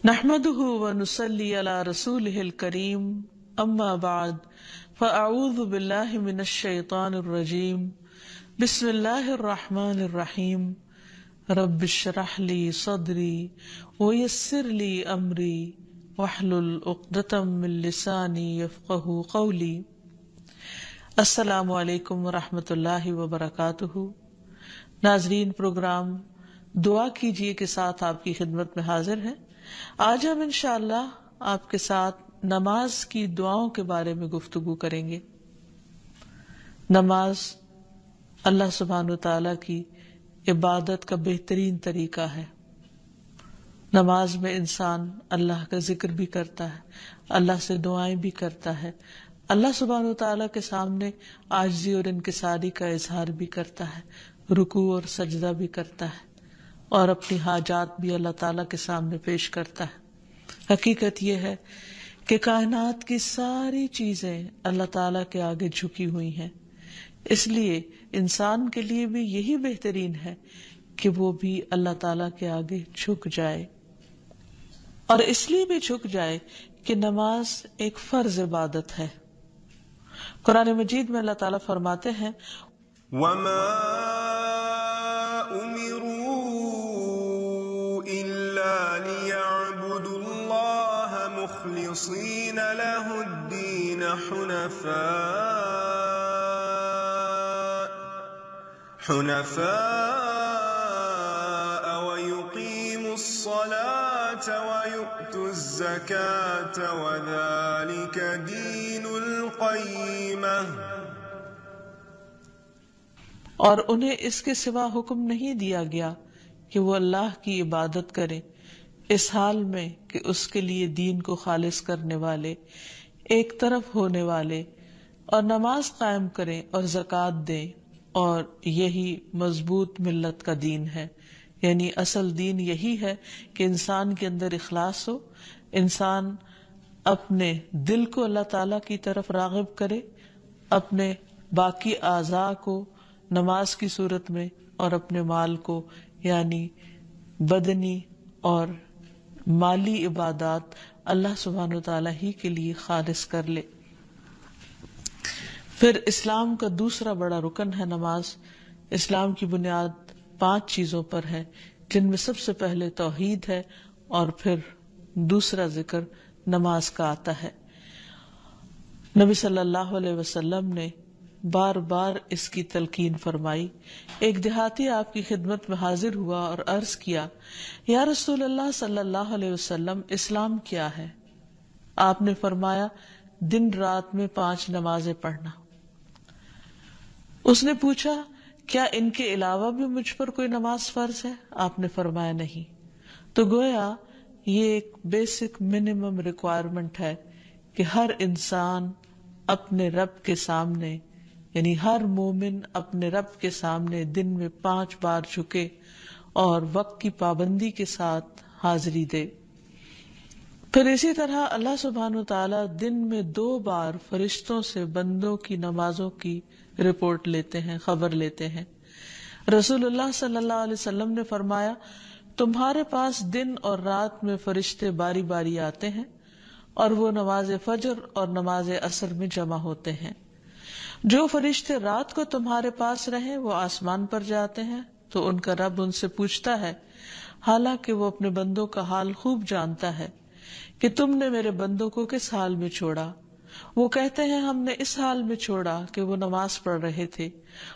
نحمده ونصلي على رسوله الكريم اما بعد فاعوذ بالله من الشيطان الرجيم بسم الله الرحمن الرحيم رب اشرح لي صدري ويسر لي امري واحلل عقدة من لساني يفقهوا قولي۔ السلام علیکم ورحمۃ اللہ وبرکاتہ۔ ناظرین، پروگرام دعا کیجیے کے ساتھ آپ کی خدمت میں حاضر ہے۔ آج ہم انشاءاللہ آپ کے ساتھ نماز کی دعاؤں کے بارے میں گفتگو کریں گے۔ نماز اللہ سبحانہ وتعالیٰ کی عبادت کا بہترین طریقہ ہے۔ نماز میں انسان اللہ کا ذکر بھی کرتا ہے، اللہ سے دعائیں بھی کرتا ہے، اللہ سبحانہ وتعالیٰ کے سامنے عاجزی اور انکساری کا اظہار بھی کرتا ہے، رکوع اور سجدہ بھی کرتا ہے، اور اپنی حاجات بھی اللہ تعالیٰ کے سامنے پیش کرتا ہے۔ حقیقت یہ ہے کہ کائنات کی ساری چیزیں اللہ تعالیٰ کے آگے جھکی ہوئی ہیں، اس لیے انسان کے لیے بھی یہی بہترین ہے کہ وہ بھی اللہ تعالیٰ کے آگے جھک جائے، اور اس لیے بھی جھک جائے کہ نماز ایک فرض عبادت ہے۔ قرآن مجید میں اللہ تعالیٰ فرماتے ہیں وَمَا أُمِرُوا إِلَّا لِيَعْبُدُوا اللَّهَ مُخْلِصِينَ لَهُ الدِّينَ حُنَفَاءَ وَيُقِيمُوا الصَّلَاةَ وَيُؤْتُوا الزَّكَاةَ وَذَلِكَ دِينُ الْقَيِّمَةِ، اور انہیں اس کے سوا حکم نہیں دیا گیا کہ وہ اللہ کی عبادت کریں، اس حال میں کہ اس کے لیے دین کو خالص کرنے والے، ایک طرف ہونے والے، اور نماز قائم کریں اور زکوٰۃ دیں، اور یہی مضبوط ملت کا دین ہے۔ یعنی اصل دین یہی ہے کہ انسان کے اندر اخلاص ہو، انسان اپنے دل کو اللہ تعالیٰ کی طرف راغب کرے، اپنے باقی اعضاء کو نماز کی صورت میں اور اپنے مال کو یعنی بدنی اور مالی عبادات اللہ سبحانہ وتعالیٰ ہی کے لیے خالص کر لے۔ پھر اسلام کا دوسرا بڑا رکن ہے نماز۔ اسلام کی بنیاد 5 چیزوں پر ہے، جن میں سب سے پہلے توحید ہے، اور پھر دوسرا ذکر نماز کا آتا ہے۔ نبی صلی اللہ علیہ وسلم نے بار بار اس کی تلقین فرمائی۔ ایک دیہاتی آپ کی خدمت میں حاضر ہوا اور عرض کیا، یا رسول اللہ صلی اللہ علیہ وسلم، اسلام کیا ہے؟ آپ نے فرمایا، دن رات میں 5 نمازیں پڑھنا۔ اس نے پوچھا، کیا ان کے علاوہ بھی مجھ پر کوئی نماز فرض ہے؟ آپ نے فرمایا نہیں۔ تو گویا یہ ایک بیسک منیمم ریکوائرمنٹ ہے کہ ہر انسان اپنے رب کے سامنے، یعنی ہر مومن اپنے رب کے سامنے دن میں 5 بار جھکے اور وقت کی پابندی کے ساتھ حاضری دے۔ پھر اسی طرح اللہ سبحانہ وتعالیٰ دن میں 2 بار فرشتوں سے بندوں کی نمازوں کی رپورٹ لیتے ہیں، خبر لیتے ہیں۔ رسول اللہ صلی اللہ علیہ وسلم نے فرمایا، تمہارے پاس دن اور رات میں فرشتے باری باری آتے ہیں، اور وہ نماز فجر اور نماز عصر میں جمع ہوتے ہیں۔ جو فرشتے رات کو تمہارے پاس رہیں وہ آسمان پر جاتے ہیں، تو ان کا رب ان سے پوچھتا ہے، حالانکہ وہ اپنے بندوں کا حال خوب جانتا ہے، کہ تم نے میرے بندوں کو کس حال میں چھوڑا؟ وہ کہتے ہیں، ہم نے اس حال میں چھوڑا کہ وہ نماز پڑھ رہے تھے،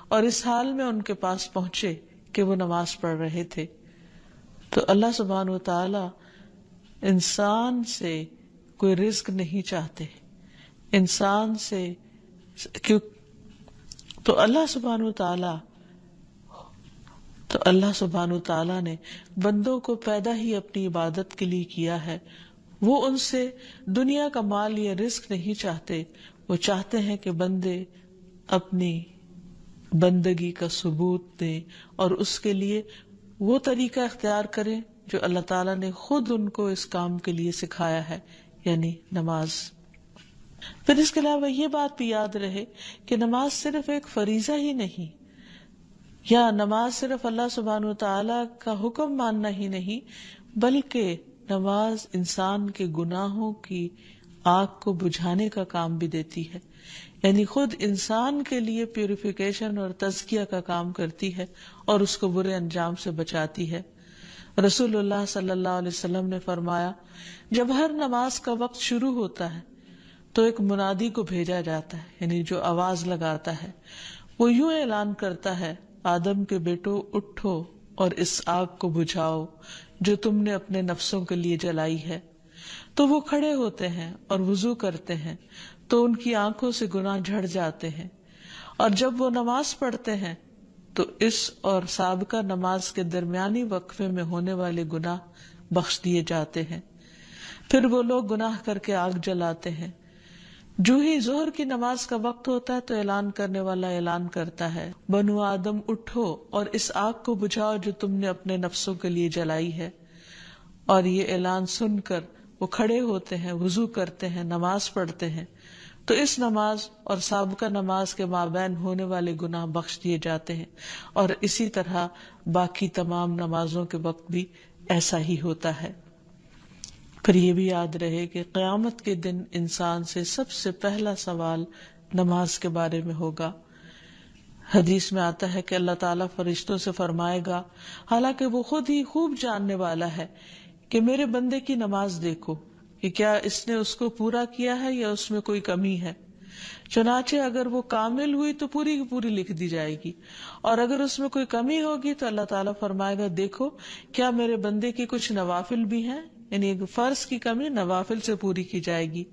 اور اس حال میں ان کے پاس پہنچے کہ وہ نماز پڑھ رہے تھے۔ تو اللہ سبحانہ وتعالی انسان سے کوئی رزق نہیں چاہتے، انسان سے تو اللہ سبحانہ وتعالی نے بندوں کو پیدا ہی اپنی عبادت کے لیے کیا ہے۔ وہ ان سے دنیا کا مال یا رزق نہیں چاہتے، وہ چاہتے ہیں کہ بندے اپنی بندگی کا ثبوت دیں، اور اس کے لیے وہ طریقہ اختیار کریں جو اللہ تعالیٰ نے خود ان کو اس کام کے لیے سکھایا ہے، یعنی نماز۔ پھر اس کے علاوہ یہ بات بھی یاد رہے کہ نماز صرف ایک فریضہ ہی نہیں، یا نماز صرف اللہ سبحانہ وتعالیٰ کا حکم ماننا ہی نہیں، بلکہ نماز انسان کے گناہوں کی آگ کو بجھانے کا کام بھی دیتی ہے، یعنی خود انسان کے لیے پیوریفیکیشن اور تزکیہ کا کام کرتی ہے اور اس کو برے انجام سے بچاتی ہے۔ رسول اللہ صلی اللہ علیہ وسلم نے فرمایا، جب ہر نماز کا وقت شروع ہوتا ہے تو ایک منادی کو بھیجا جاتا ہے، یعنی جو آواز لگاتا ہے، وہ یوں اعلان کرتا ہے، آدم کے بیٹو اٹھو اور اس آگ کو بجھاؤ جو تم نے اپنے نفسوں کے لیے جلائی ہے۔ تو وہ کھڑے ہوتے ہیں اور وضو کرتے ہیں تو ان کی آنکھوں سے گناہ جھڑ جاتے ہیں، اور جب وہ نماز پڑھتے ہیں تو اس اور سابقہ نماز کے درمیانی وقفے میں ہونے والے گناہ بخش دیے جاتے ہیں۔ پھر وہ لوگ گناہ کر کے آگ جلاتے ہیں۔ جو ہی ظہر کی نماز کا وقت ہوتا ہے تو اعلان کرنے والا اعلان کرتا ہے، بنو آدم اٹھو اور اس آگ کو بجھاؤ جو تم نے اپنے نفسوں کے لیے جلائی ہے۔ اور یہ اعلان سن کر وہ کھڑے ہوتے ہیں، وضو کرتے ہیں، نماز پڑھتے ہیں، تو اس نماز اور سابقہ نماز کے مابین ہونے والے گناہ بخش دیے جاتے ہیں، اور اسی طرح باقی تمام نمازوں کے وقت بھی ایسا ہی ہوتا ہے۔ پھر یہ بھی یاد رہے کہ قیامت کے دن انسان سے سب سے پہلا سوال نماز کے بارے میں ہوگا۔ حدیث میں آتا ہے کہ اللہ تعالیٰ فرشتوں سے فرمائے گا، حالانکہ وہ خود ہی خوب جاننے والا ہے، کہ میرے بندے کی نماز دیکھو کہ کیا اس نے اس کو پورا کیا ہے یا اس میں کوئی کمی ہے۔ چنانچہ اگر وہ کامل ہوئی تو پوری کی پوری لکھ دی جائے گی، اور اگر اس میں کوئی کمی ہوگی تو اللہ تعالیٰ فرمائے گا، دیکھو کیا میرے بندے کی کچھ نوافل بھی ہیں، یعنی ایک فرض کی کمی نوافل سے پوری کی جائے گی۔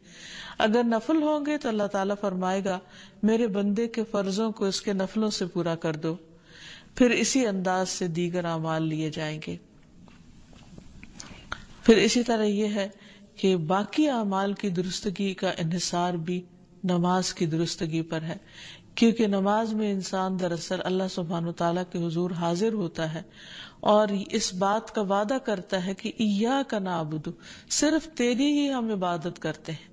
اگر نفل ہوں گے تو اللہ تعالیٰ فرمائے گا، میرے بندے کے فرضوں کو اس کے نفلوں سے پورا کر دو۔ پھر اسی انداز سے دیگر اعمال لیے جائیں گے۔ پھر اسی طرح یہ ہے کہ باقی اعمال کی درستگی کا انحصار بھی نماز کی درستگی پر ہے، کیونکہ نماز میں انسان دراصل اللہ سبحانہ وتعالیٰ کے حضور حاضر ہوتا ہے اور اس بات کا وعدہ کرتا ہے کہ ایاک نعبد، صرف تیری ہی ہم عبادت کرتے ہیں۔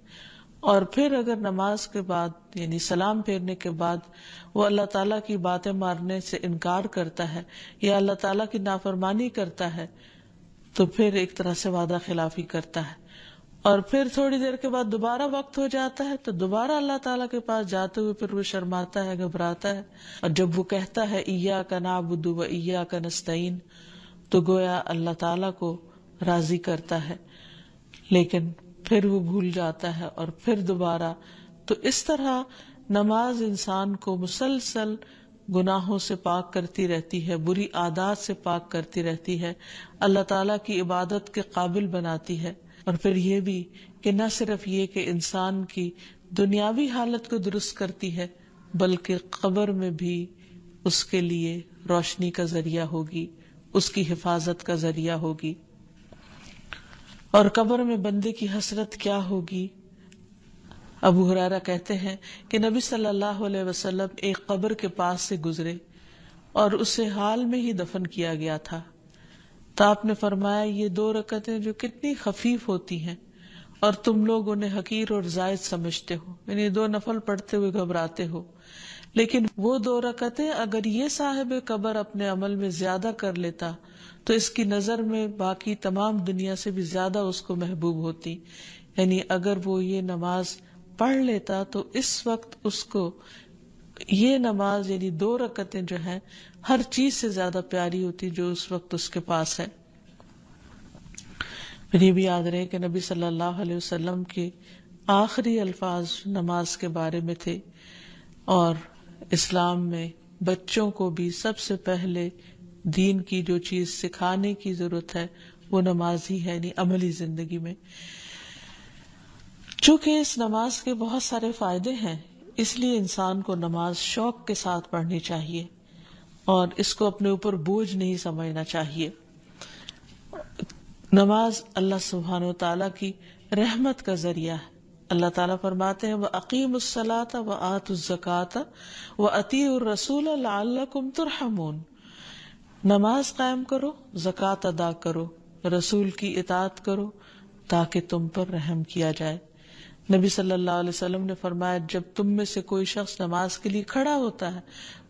اور پھر اگر نماز کے بعد یعنی سلام پھیرنے کے بعد وہ اللہ تعالیٰ کی باتیں ماننے سے انکار کرتا ہے یا اللہ تعالیٰ کی نافرمانی کرتا ہے تو پھر ایک طرح سے وعدہ خلافی کرتا ہے، اور پھر تھوڑی دیر کے بعد دوبارہ وقت ہو جاتا ہے تو دوبارہ اللہ تعالیٰ کے پاس جاتے ہوئے پھر وہ شرماتا ہے، گھبراتا ہے، اور جب وہ کہتا ہے ایاک نعبد و ایاک نستعین تو گویا اللہ تعالیٰ کو راضی کرتا ہے، لیکن پھر وہ بھول جاتا ہے اور پھر دوبارہ۔ تو اس طرح نماز انسان کو مسلسل گناہوں سے پاک کرتی رہتی ہے، بری عادات سے پاک کرتی رہتی ہے، اللہ تعالیٰ کی عبادت کے قابل بناتی ہے۔ اور پھر یہ بھی کہ نہ صرف یہ کہ انسان کی دنیاوی حالت کو درست کرتی ہے بلکہ قبر میں بھی اس کے لیے روشنی کا ذریعہ ہوگی، اس کی حفاظت کا ذریعہ ہوگی۔ اور قبر میں بندے کی حسرت کیا ہوگی؟ ابو ہریرہ کہتے ہیں کہ نبی صلی اللہ علیہ وسلم ایک قبر کے پاس سے گزرے اور اسے حال میں ہی دفن کیا گیا تھا، تو آپ نے فرمایا، یہ 2 رکعتیں جو کتنی خفیف ہوتی ہیں اور تم لوگ انہیں حقیر اور زائد سمجھتے ہو، یعنی 2 نفل پڑھتے ہوئے گھبراتے ہو، لیکن وہ 2 رکعتیں اگر یہ صاحب قبر اپنے عمل میں زیادہ کر لیتا تو اس کی نظر میں باقی تمام دنیا سے بھی زیادہ اس کو محبوب ہوتی۔ یعنی اگر وہ یہ نماز پڑھ لیتا تو اس وقت اس کو یہ نماز یعنی 2 رکعتیں جو ہیں ہر چیز سے زیادہ پیاری ہوتی جو اس وقت اس کے پاس ہے۔ پھر یہ بھی یاد رہے کہ نبی صلی اللہ علیہ وسلم کے آخری الفاظ نماز کے بارے میں تھے، اور اسلام میں بچوں کو بھی سب سے پہلے دین کی جو چیز سکھانے کی ضرورت ہے وہ نماز ہی ہے، یعنی عملی زندگی میں۔ چونکہ اس نماز کے بہت سارے فائدے ہیں، اس لیے انسان کو نماز شوق کے ساتھ پڑھنی چاہیے اور اس کو اپنے اوپر بوجھ نہیں سمجھنا چاہیے۔ نماز اللہ سبحانہ و تعالیٰ کی رحمت کا ذریعہ ہے۔ اللہ تعالیٰ فرماتے ہیں وَأَقِيمُوا الصَّلَاةَ وَآتُوا الزَّكَاةَ وَأَطِيعُوا الرَّسُولَ لَعَلَّكُمْ تُرْحَمُونَ، نماز قائم کرو، زکوٰۃ ادا کرو، رسول کی اطاعت کرو تاکہ تم پر رحم کیا جائے۔ نبی صلی اللہ علیہ وسلم نے فرمایا جب تم میں سے کوئی شخص نماز کے لیے کھڑا ہوتا ہے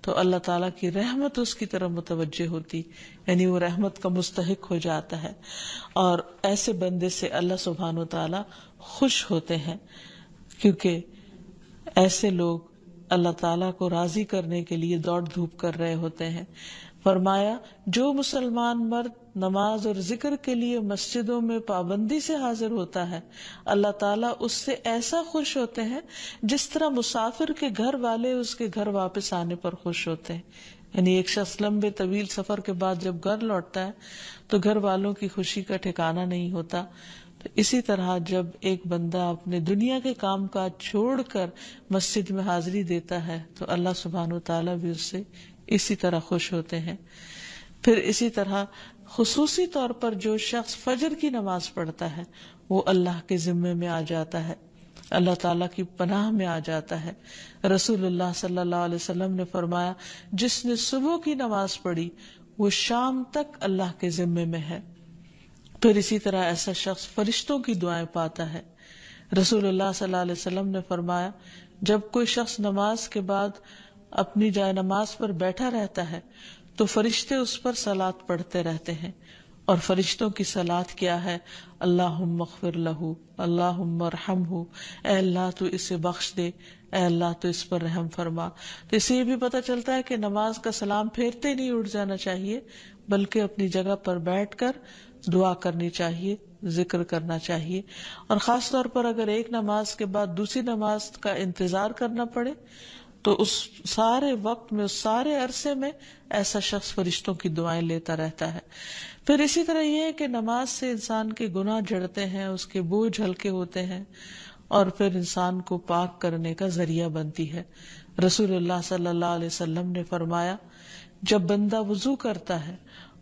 تو اللہ تعالیٰ کی رحمت اس کی طرف متوجہ ہوتی، یعنی وہ رحمت کا مستحق ہو جاتا ہے، اور ایسے بندے سے اللہ سبحانہ و تعالیٰ خوش ہوتے ہیں، کیونکہ ایسے لوگ اللہ تعالیٰ کو راضی کرنے کے لیے دوڑ دھوپ کر رہے ہوتے ہیں۔ فرمایا جو مسلمان مرد نماز اور ذکر کے لیے مسجدوں میں پابندی سے حاضر ہوتا ہے، اللہ تعالیٰ اس سے ایسا خوش ہوتے ہیں جس طرح مسافر کے گھر والے اس کے گھر واپس آنے پر خوش ہوتے ہیں۔ یعنی ایک شخص لمبے طویل سفر کے بعد جب گھر لوٹتا ہے تو گھر والوں کی خوشی کا ٹھکانہ نہیں ہوتا۔ تو اسی طرح جب ایک بندہ اپنے دنیا کے کام کاج چھوڑ کر مسجد میں حاضری دیتا ہے تو اللہ سبحانہ وتعالیٰ بھی اس سے اسی طرح خوش ہوتے ہیں۔ پھر اسی طرح خصوصی طور پر جو شخص فجر کی نماز پڑھتا ہے وہ اللہ کے ذمے میں آ جاتا ہے، اللہ تعالیٰ کی پناہ میں آ جاتا ہے۔ رسول اللہ صلی اللہ علیہ وسلم نے فرمایا جس نے صبح کی نماز پڑھی وہ شام تک اللہ کے ذمے میں ہے۔ پھر اسی طرح ایسا شخص فرشتوں کی دعائیں پاتا ہے۔ رسول اللہ صلی اللہ علیہ وسلم نے فرمایا جب کوئی شخص نماز کے بعد اپنی جائے نماز پر بیٹھا رہتا ہے تو فرشتے اس پر صلاۃ پڑھتے رہتے ہیں، اور فرشتوں کی صلاۃ کیا ہے؟ اللہم اغفر لہ، اللہم ارحمہ، اے اللہ تو اسے بخش دے، اے اللہ تو اس پر رحم فرما۔ تو اس سے یہ بھی پتہ چلتا ہے کہ نماز کا سلام پھیرتے نہیں اٹھ جانا چاہیے، بلکہ اپنی جگہ پر بیٹھ کر دعا کرنی چاہیے، ذکر کرنا چاہیے، اور خاص طور پر اگر ایک نماز کے بعد دوسری نماز کا انتظار کرنا پڑے تو اس سارے وقت میں، اس سارے عرصے میں ایسا شخص فرشتوں کی دعائیں لیتا رہتا ہے۔ پھر اسی طرح یہ ہے کہ نماز سے انسان کے گناہ جھڑتے ہیں، اس کے بوجھ ہلکے ہوتے ہیں، اور پھر انسان کو پاک کرنے کا ذریعہ بنتی ہے۔ رسول اللہ صلی اللہ علیہ وسلم نے فرمایا جب بندہ وضو کرتا ہے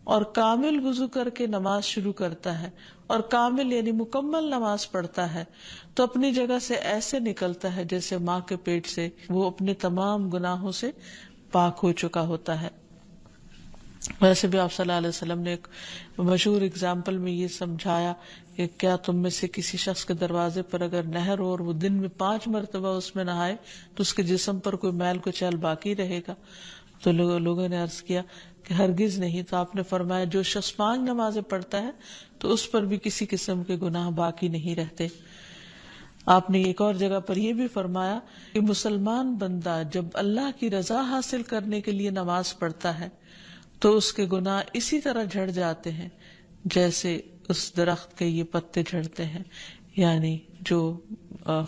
اور کامل وضو کر کے نماز شروع کرتا ہے، اور کامل یعنی مکمل نماز پڑھتا ہے، تو اپنی جگہ سے ایسے نکلتا ہے جیسے ماں کے پیٹ سے وہ اپنے تمام گناہوں سے پاک ہو چکا ہوتا ہے۔ ویسے بھی آپ صلی اللہ علیہ وسلم نے ایک مشہور اگزامپل میں یہ سمجھایا کہ کیا تم میں سے کسی شخص کے دروازے پر اگر نہر ہو اور وہ دن میں 5 مرتبہ اس میں نہائے تو اس کے جسم پر کوئی میل کچیل باقی رہے گا؟ تو لوگوں نے عرض کیا کہ ہرگز نہیں۔ تو آپ نے فرمایا جو شخص 5 نمازیں پڑھتا ہے تو اس پر بھی کسی قسم کے گناہ باقی نہیں رہتے۔ آپ نے ایک اور جگہ پر یہ بھی فرمایا کہ مسلمان بندہ جب اللہ کی رضا حاصل کرنے کے لیے نماز پڑھتا ہے تو اس کے گناہ اسی طرح جھڑ جاتے ہیں جیسے اس درخت کے یہ پتے جھڑتے ہیں، یعنی جو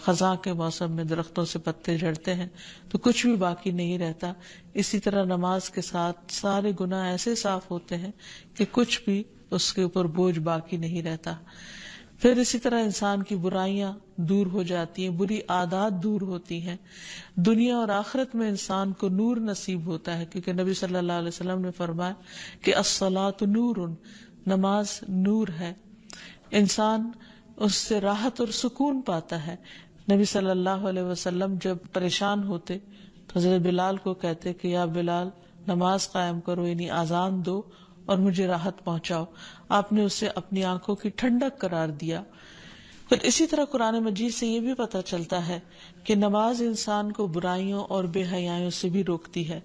خزاں کے موسم میں درختوں سے پتے جھڑتے ہیں تو کچھ بھی باقی نہیں رہتا، اسی طرح نماز کے ساتھ سارے گناہ ایسے صاف ہوتے ہیں کہ کچھ بھی اس کے اوپر بوجھ باقی نہیں رہتا۔ پھر اسی طرح انسان کی برائیاں دور ہو جاتی ہیں، بری عادات دور ہوتی ہیں، دنیا اور آخرت میں انسان کو نور نصیب ہوتا ہے، کیونکہ نبی صلی اللہ علیہ وسلم نے فرمایا کہ الصلاۃ نور، نماز نور ہے، انسان اس سے راحت اور سکون پاتا ہے۔ نبی صلی اللہ علیہ وسلم جب پریشان ہوتے تو حضرت بلال کو کہتے کہ یا بلال نماز قائم کرو، یعنی اذان دو اور مجھے راحت پہنچاؤ۔ آپ نے اسے اپنی آنکھوں کی ٹھنڈک قرار دیا۔ پھر اسی طرح قرآن مجید سے یہ بھی پتہ چلتا ہے کہ نماز انسان کو برائیوں اور بے حیائیوں سے بھی روکتی ہے۔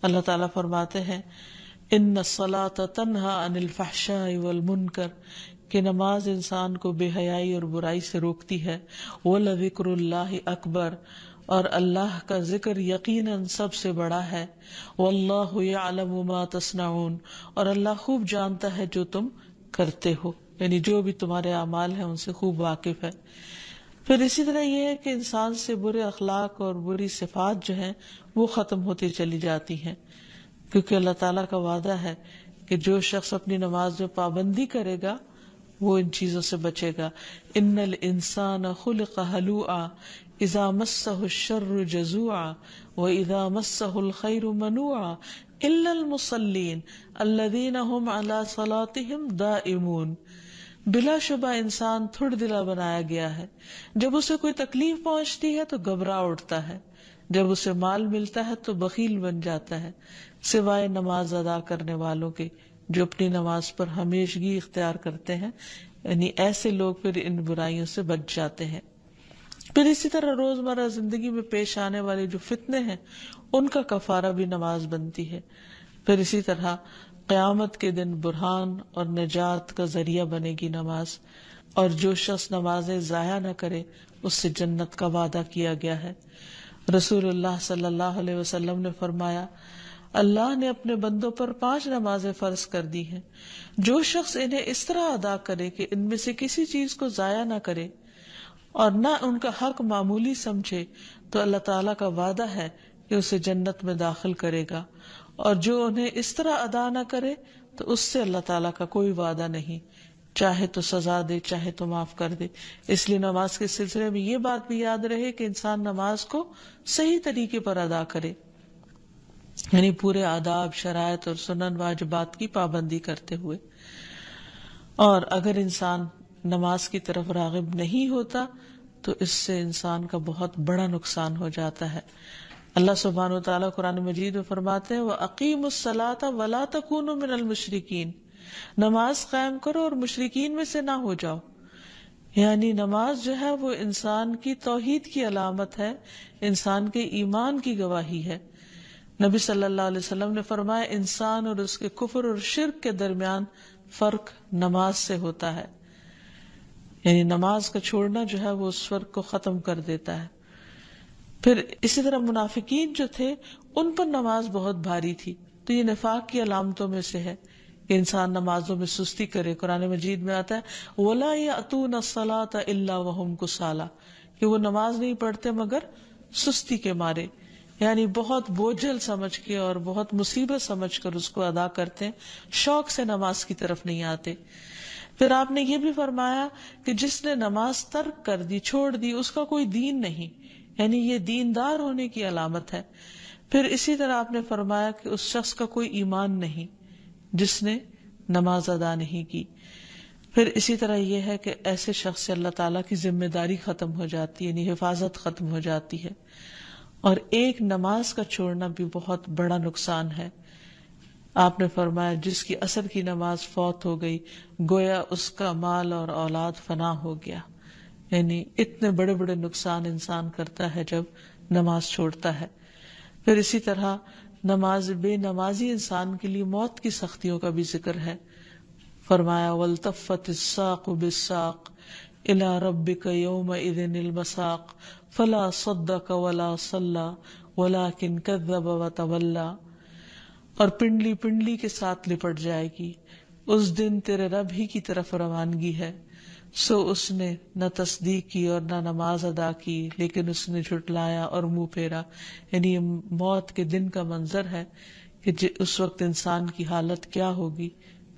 اللہ تعالیٰ فرماتے ہیں ان الصلاۃ تنہی عن الفحشاء والمنکر، کہ نماز انسان کو بے حیائی اور برائی سے روکتی ہے۔ وَلَذِكْرُ اللَّهِ اکبر، اور اللہ کا ذکر یقیناً سب سے بڑا ہے۔ وَاللَّهُ يَعْلَمُ مَا تَصْنَعُونَ، اور اللہ خوب جانتا ہے جو تم کرتے ہو، یعنی جو بھی تمہارے اعمال ہیں ان سے خوب واقف ہے۔ پھر اسی طرح یہ ہے کہ انسان سے برے اخلاق اور بری صفات جو ہیں وہ ختم ہوتی چلی جاتی ہیں، کیونکہ اللہ تعالیٰ کا وعدہ ہے کہ جو شخص اپنی نماز میں پابندی کرے گا وہ ان چیزوں سے بچے گا۔ ان الانسان خلق ہلوعا اذا مسہ الشر جزوعا واذا مسہ الخیر منوعا الا المصلین الذین هم علی صلاتهم دائمون۔ بلا شبہ انسان تھوڑ دلا بنایا گیا ہے، جب اسے کوئی تکلیف پہنچتی ہے تو گھبرا اٹھتا ہے، جب اسے مال ملتا ہے تو بخیل بن جاتا ہے، سوائے نماز ادا کرنے والوں کے جو اپنی نماز پر ہمیشگی اختیار کرتے ہیں، یعنی ایسے لوگ پھر ان برائیوں سے بچ جاتے ہیں۔ پھر اسی طرح روزمرہ زندگی میں پیش آنے والے جو فتنے ہیں ان کا کفارہ بھی نماز بنتی ہے. پھر اسی طرح قیامت کے دن برہان اور نجات کا ذریعہ بنے گی نماز، اور جو شخص نمازیں ضائع نہ کرے اس سے جنت کا وعدہ کیا گیا ہے. رسول اللہ صلی اللہ علیہ وسلم نے فرمایا، اللہ نے اپنے بندوں پر 5 نمازیں فرض کر دی ہیں، جو شخص انہیں اس طرح ادا کرے کہ ان میں سے کسی چیز کو ضائع نہ کرے اور نہ ان کا حق معمولی سمجھے، تو اللہ تعالیٰ کا وعدہ ہے کہ اسے جنت میں داخل کرے گا، اور جو انہیں اس طرح ادا نہ کرے تو اس سے اللہ تعالیٰ کا کوئی وعدہ نہیں، چاہے تو سزا دے چاہے تو معاف کر دے. اس لیے نماز کے سلسلے میں یہ بات بھی یاد رہے کہ انسان نماز کو صحیح طریقے پر ادا کرے، یعنی پورے آداب، شرائط اور سنن واجبات کی پابندی کرتے ہوئے. اور اگر انسان نماز کی طرف راغب نہیں ہوتا تو اس سے انسان کا بہت بڑا نقصان ہو جاتا ہے. اللہ سبحانہ و تعالیٰ قرآن مجید میں فرماتے ہیں وَأَقِيمُوا الصَّلَاةَ وَلَا تَكُونُوا مِنَ الْمُشْرِكِينَ، نماز قائم کرو اور مشرکین میں سے نہ ہو جاؤ. یعنی نماز جو ہے وہ انسان کی توحید کی علامت ہے، انسان کے ایمان کی گواہی ہے. نبی صلی اللہ علیہ وسلم نے فرمایا انسان اور اس کے کفر اور شرک کے درمیان فرق نماز سے ہوتا ہے، یعنی نماز کا چھوڑنا جو ہے وہ اس فرق کو ختم کر دیتا ہے. پھر اسی طرح منافقین جو تھے ان پر نماز بہت بھاری تھی، تو یہ نفاق کی علامتوں میں سے ہے کہ انسان نمازوں میں سستی کرے. قرآن مجید میں آتا ہے وَلَا يَأْتُونَ الصَّلَاةَ إِلَّا وَهُمْ كُسَالَىٰ، کہ وہ نماز نہیں پڑھتے مگر سستی کے مارے، یعنی بہت بوجھل سمجھ کے اور بہت مصیبت سمجھ کر اس کو ادا کرتے ہیں، شوق سے نماز کی طرف نہیں آتے. پھر آپ نے یہ بھی فرمایا کہ جس نے نماز ترک کر دی، چھوڑ دی، اس کا کوئی دین نہیں، یعنی یہ دیندار ہونے کی علامت ہے. پھر اسی طرح آپ نے فرمایا کہ اس شخص کا کوئی ایمان نہیں جس نے نماز ادا نہیں کی. پھر اسی طرح یہ ہے کہ ایسے شخص سے اللہ تعالیٰ کی ذمہ داری ختم ہو جاتی ہے، یعنی حفاظت ختم ہو جاتی ہے. اور ایک نماز کا چھوڑنا بھی بہت بڑا نقصان ہے. آپ نے فرمایا جس کی عصر کی نماز فوت ہو گئی گویا اس کا مال اور اولاد فنا ہو گیا. یعنی اتنے بڑے بڑے نقصان انسان کرتا ہے جب نماز چھوڑتا ہے. پھر اسی طرح بے نمازی انسان کے لیے موت کی سختیوں کا بھی ذکر ہے. فرمایا وَالْتَفَّتِ السَّاقُ بِالسَّاقِ إِلَىٰ رَبِّكَ يَوْمَئِذٍ الْمَسَاقُ فَلَا صَدَّقَ وَلَا صَلَّىٰ وَلَٰكِنْ كَذَّبَ وَتَوَلَّىٰ، اور پنڈلی پنڈلی کے ساتھ لپٹ جائے گی. اس دن تیرے رب ہی کی طرف روانگی ہے، سو اس نے نہ تصدیق کی اور نہ نماز ادا کی، لیکن اس نے جھٹلایا اور منہ پھیرا. یعنی یہ موت کے دن کا منظر ہے کہ اس وقت انسان کی حالت کیا ہوگی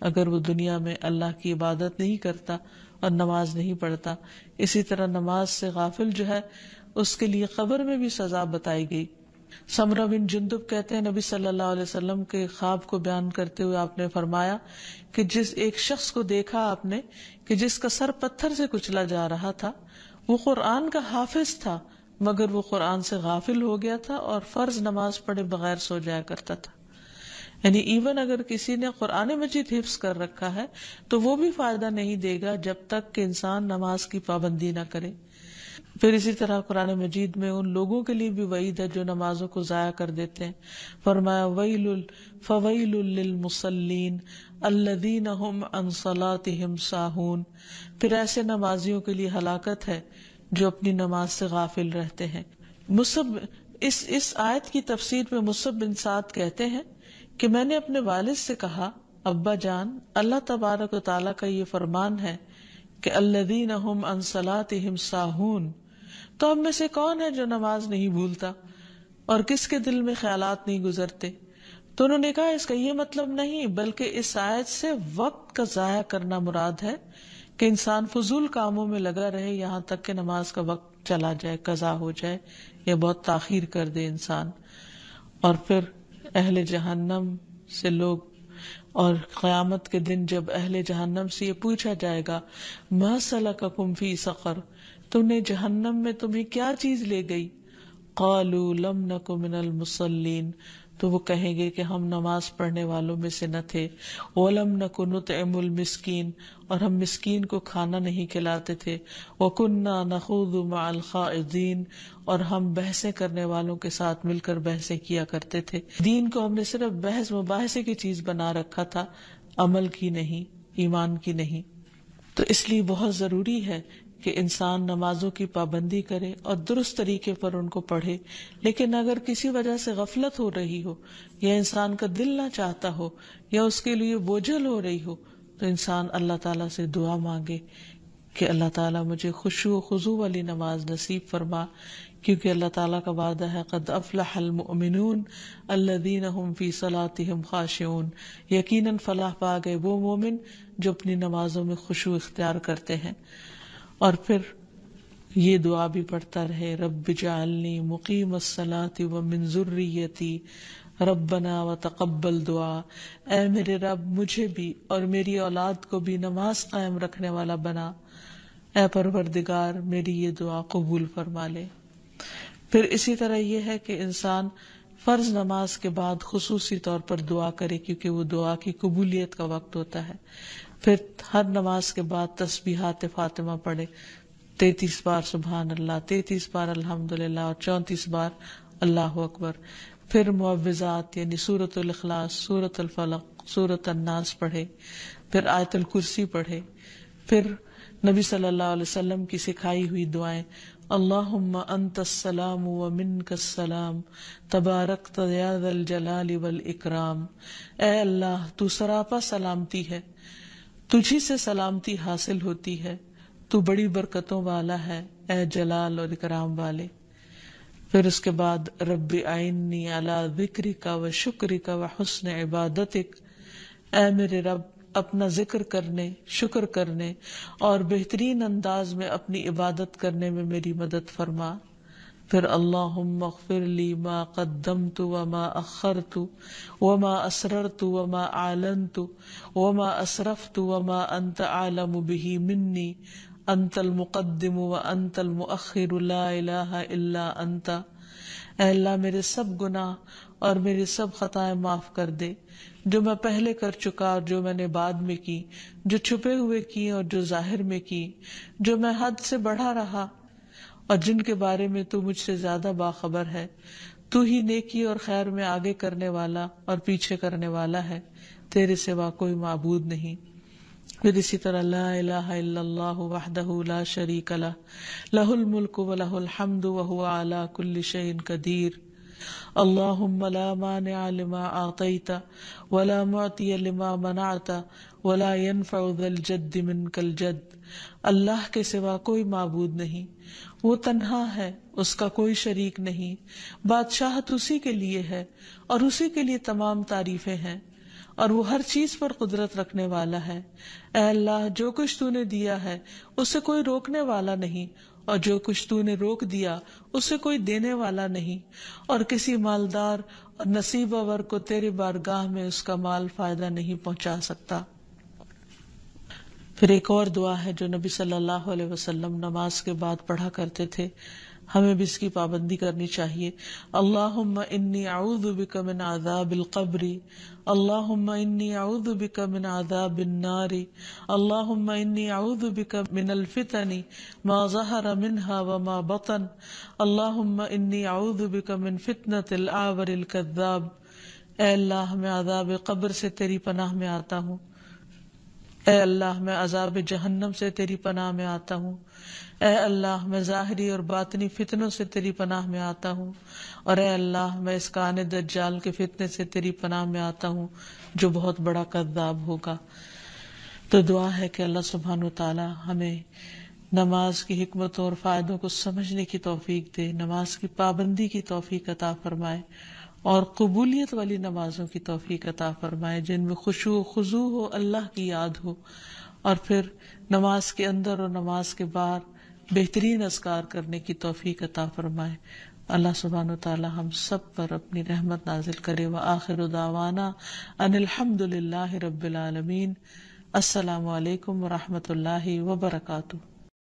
اگر وہ دنیا میں اللہ کی عبادت نہیں کرتا اور نماز نہیں پڑھتا. اسی طرح نماز سے غافل جو ہے اس کے لیے قبر میں بھی سزا بتائی گئی. سمرہ بن جندب کہتے ہیں نبی صلی اللہ علیہ وسلم کے خواب کو بیان کرتے ہوئے آپ نے فرمایا کہ جس ایک شخص کو دیکھا آپ نے کہ جس کا سر پتھر سے کچلا جا رہا تھا، وہ قرآن کا حافظ تھا مگر وہ قرآن سے غافل ہو گیا تھا اور فرض نماز پڑھے بغیر سو جایا کرتا تھا. یعنی ایون اگر کسی نے قرآن مجید حفظ کر رکھا ہے تو وہ بھی فائدہ نہیں دے گا جب تک کہ انسان نماز کی پابندی نہ کرے. پھر اسی طرح قرآن مجید میں ان لوگوں کے لیے بھی وعید ہے جو نمازوں کو ضائع کر دیتے ہیں. فرمایا فویل للمصلین الذین هم عن صلاتهم ساہون، پھر ایسے نمازیوں کے لیے ہلاکت ہے جو اپنی نماز سے غافل رہتے ہیں. اس آیت کی تفسیر میں مصعب بن سعد کہتے ہیں کہ میں نے اپنے والد سے کہا ابا جان، اللہ تبارک و تعالیٰ کا یہ فرمان ہے کہ الذین هم عن صلاتهم ساہون، تو ہم میں سے کون ہے جو نماز نہیں بھولتا اور کس کے دل میں خیالات نہیں گزرتے؟ تو انہوں نے کہا اس کا یہ مطلب نہیں، بلکہ اس آیت سے وقت کا ضائع کرنا مراد ہے کہ انسان فضول کاموں میں لگا رہے یہاں تک کہ نماز کا وقت چلا جائے، قضا ہو جائے یا بہت تاخیر کر دے انسان. اور پھر اہل جہنم سے لوگ، اور قیامت کے دن جب اہل جہنم سے یہ پوچھا جائے گا ما سلککم فی سقر، تم نے جہنم میں تمہیں کیا چیز لے گئی؟ قالوا لم نک من المصلین، تو وہ کہیں گے کہ ہم نماز پڑھنے والوں میں سے نہ تھے. وَلَمْ نَكُ نُطْعِمُ الْمِسْكِينَ، اور ہم مسکین کو کھانا نہیں کھلاتے تھے. وَكُنَّا نَخُوضُ مَعَ الْخَائِضِينَ، اور ہم بحثیں کرنے والوں کے ساتھ مل کر بحثیں کیا کرتے تھے. دین کو ہم نے صرف بحث مباحثے کی چیز بنا رکھا تھا، عمل کی نہیں، ایمان کی نہیں. تو اس لیے بہت ضروری ہے کہ انسان نمازوں کی پابندی کرے اور درست طریقے پر ان کو پڑھے. لیکن اگر کسی وجہ سے غفلت ہو رہی ہو، یا انسان کا دل نہ چاہتا ہو، یا اس کے لیے بوجھل ہو رہی ہو، تو انسان اللہ تعالیٰ سے دعا مانگے کہ اللہ تعالیٰ مجھے خشوع و خضوع والی نماز نصیب فرما، کیونکہ اللہ تعالیٰ کا وعدہ ہے قد افلح المؤمنون الذین هم فی صلاتهم خاشعون، یقیناً فلاح پا گئے وہ مومن جو اپنی نمازوں میں خشوع اختیار کرتے ہیں. اور پھر یہ دعا بھی پڑھتا رہے، رب اجعلنی مقیم الصلاۃ ومن ذریتی ربنا وتقبل دعا، اے میرے رب مجھے بھی اور میری اولاد کو بھی نماز قائم رکھنے والا بنا، اے پروردگار میری یہ دعا قبول فرما لے. پھر اسی طرح یہ ہے کہ انسان فرض نماز کے بعد خصوصی طور پر دعا کرے، کیونکہ وہ دعا کی قبولیت کا وقت ہوتا ہے. پھر ہر نماز کے بعد تسبیحات فاطمہ پڑھے، 33 بار سبحان اللہ، 33 بار الحمدللہ اور 34 بار اللہ اکبر. پھر معوذات یعنی سورۃ الاخلاص، سورۃ الفلق، سورۃ الناس پڑھے. پھر آیت الکرسی پڑھے. پھر نبی صلی اللہ علیہ وسلم کی سکھائی ہوئی دعائیں، اللہم انت السلام ومنک السلام تبارکت یا ذا الجلال والاکرام، اے اللہ تو سراپا سلامتی ہے، تجھی سے سلامتی حاصل ہوتی ہے، تو بڑی برکتوں والا ہے، اے جلال اور اکرام والے. پھر اس کے بعد رب اعنی علی ذکرک و شکرک و حسن عبادتک، اے میرے رب اپنا ذکر کرنے، شکر کرنے اور بہترین انداز میں اپنی عبادت کرنے میں میری مدد فرما. پھر اللہم اغفر لی ما قدمت وما اخرت وما اسررت وما اعلنت وما اسرفت وما انت اعلم به منی انت المقدم وانت المؤخر لا الہ الا انت. اے اللہ میرے سب گناہ اور میری سب خطائیں معاف کر دے، جو میں پہلے کر چکا اور جو میں نے بعد میں کی، جو چھپے ہوئے کی اور جو ظاہر میں کی، جو میں حد سے بڑھا رہا اور جن کے بارے میں تو مجھ سے زیادہ باخبر ہے. تو ہی نیکی اور خیر میں آگے کرنے والا اور پیچھے کرنے والا ہے، تیرے سوا کوئی معبود نہیں. پھر اسی طرح لا الہ الا اللہ وحدہ لا شریک لہ، لہ الملک ولہ الحمد وہو علی کل شیء قدیر. اللہم لا مانع لما اعطیت ولا معطی لما منعت ولا ينفع ذا الجد منک الجد. اللہ کے سوا کوئی معبود نہیں، وہ تنہا ہے، اس کا کوئی شریک نہیں، بادشاہت اسی کے لیے ہے اور اسی کے لیے تمام تعریفیں ہیں، اور وہ ہر چیز پر قدرت رکھنے والا ہے. اے اللہ جو کچھ تو نے دیا ہے اس سے کوئی روکنے والا نہیں، اور جو کچھ تو نے روک دیا اس سے کوئی دینے والا نہیں، اور کسی مالدار اور نصیب ور کو تیرے بارگاہ میں اس کا مال فائدہ نہیں پہنچا سکتا. پھر ایک اور دعا ہے جو نبی صلی اللہ علیہ وسلم نماز کے بعد پڑھا کرتے تھے، ہمیں بھی اس کی پابندی کرنی چاہیے. اللہم انی اعوذ بک من عذاب القبر، اللہم انی اعوذ بک من عذاب النار، اللہم انی اعوذ بک من الفتن ما ظہر منها وما بطن، اللہم انی اعوذ بک من فتنة الاعور الکذاب. اے اللہ میں عذاب قبر سے تیری پناہ میں آتا ہوں، اے اللہ میں عذاب جہنم سے تیری پناہ میں آتا ہوں، اے اللہ میں ظاہری اور باطنی فتنوں سے تیری پناہ میں آتا ہوں، اور اے اللہ میں اس کان دجال کے فتنے سے تیری پناہ میں آتا ہوں جو بہت بڑا کذاب ہوگا. تو دعا ہے کہ اللہ سبحانہ وتعالی ہمیں نماز کی حکمتوں اور فائدوں کو سمجھنے کی توفیق دے، نماز کی پابندی کی توفیق عطا فرمائے، اور قبولیت والی نمازوں کی توفیق عطا فرمائے جن میں خشوع و خضوع ہو، اللہ کی یاد ہو، اور پھر نماز کے اندر اور نماز کے باہر بہترین اذکار کرنے کی توفیق عطا فرمائے. اللہ سبحانہ وتعالی ہم سب پر اپنی رحمت نازل کرے. وآخر دعوانا ان الحمد للہ رب العالمین. السلام علیکم ورحمۃ اللہ وبرکاتہ.